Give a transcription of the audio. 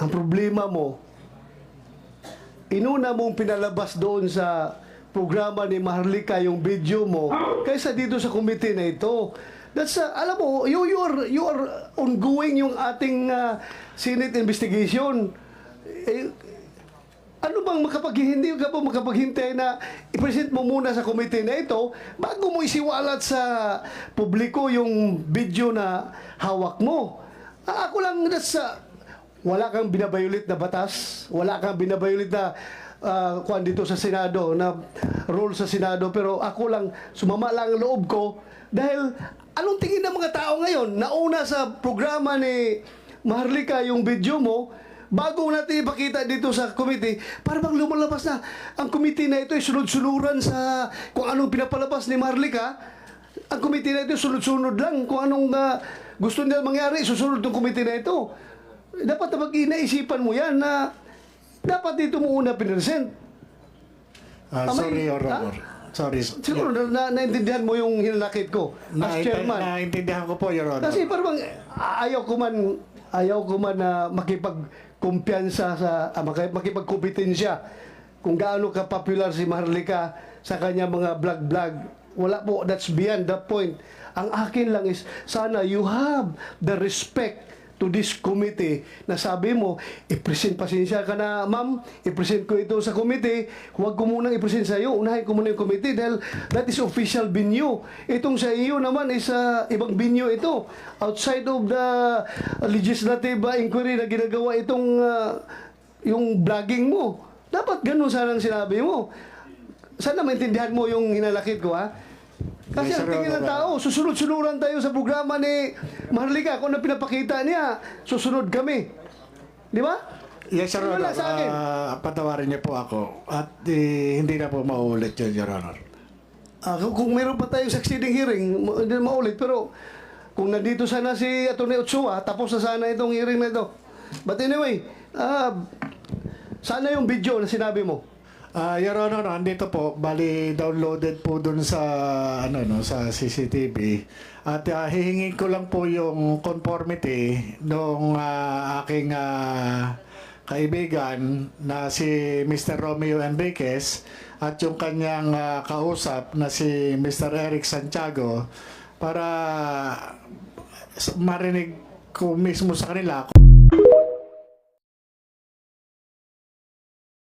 Ang problema mo, inuna mong pinalabas doon sa programa ni Maharlika yung video mo kaysa dito sa committee na ito. That's, alam mo, you are ongoing yung ating Senate investigation. Ano bang hindi ka ba makapaghintay na i-present mo muna sa committee na ito bago mo isiwalat sa publiko yung video na hawak mo? Ako lang, wala kang binabayulit na batas, wala kang binabayulit na kuan dito sa Senado, na rule sa Senado, pero ako lang, sumama lang ang loob ko dahil anong tingin ng mga tao ngayon? Nauna sa programa ni Maharlika yung video mo, bago natin ipakita dito sa committee, para bang lumalabas na ang committee na ito ay sunod-sunuran sa kung anong pinapalabas ni Maharlika. Ang committee na ito sunod-sunod lang kung anong gusto nila mangyari, susunod ng committee na ito. Dapat na mag-inaisipan mo yan na dapat dito mo una pinresent. Sorry, Your Honor. Sorry. Siguro naintindihan mo yung hinanakit ko as chairman. Naintindihan ko po, Your Honor. Kasi parang ayaw ko man na makipagkumpiyansa makipagkompetensya kung gaano ka popular si Maharlika sa kanya mga vlog. Wala po, that's beyond the point. Ang akin lang is, sana you have the respect to this committee na sabi mo, pasensya ka na, ma'am, i-present ko ito sa committee, huwag ko munang i-present sa iyo, unahin ko muna yung committee dahil that is official venue. Itong sa iyo naman is ibang venue ito. Outside of the legislative inquiry na ginagawa itong yung vlogging mo. Dapat ganun sanang sinabi mo. Sana maintindihan mo yung hinalakit ko, ha? Kasi Yes, ang tingin ng tao, susunod-sunuran tayo sa programa ni Maharlika. Kung ano pinapakita niya, susunod kami. Di ba? Yes, Your Honor. Sa akin. Patawarin niyo po ako. At hindi na po maulit yun, Your Honor. Kung meron pa tayong succeeding hearing, hindi na maulit. Pero kung nandito sana si Atty. Ochoa, tapos na sana itong hearing na ito. But anyway, sana yung video na sinabi mo. Your Honor, andito po, bali downloaded po dun sa sa CCTV. At hihingin ko lang po yung conformity nung aking kaibigan na si Mr. Romeo Enriquez at yung kanyang kausap na si Mr. Eric Santiago para marinig ko mismo sa kanila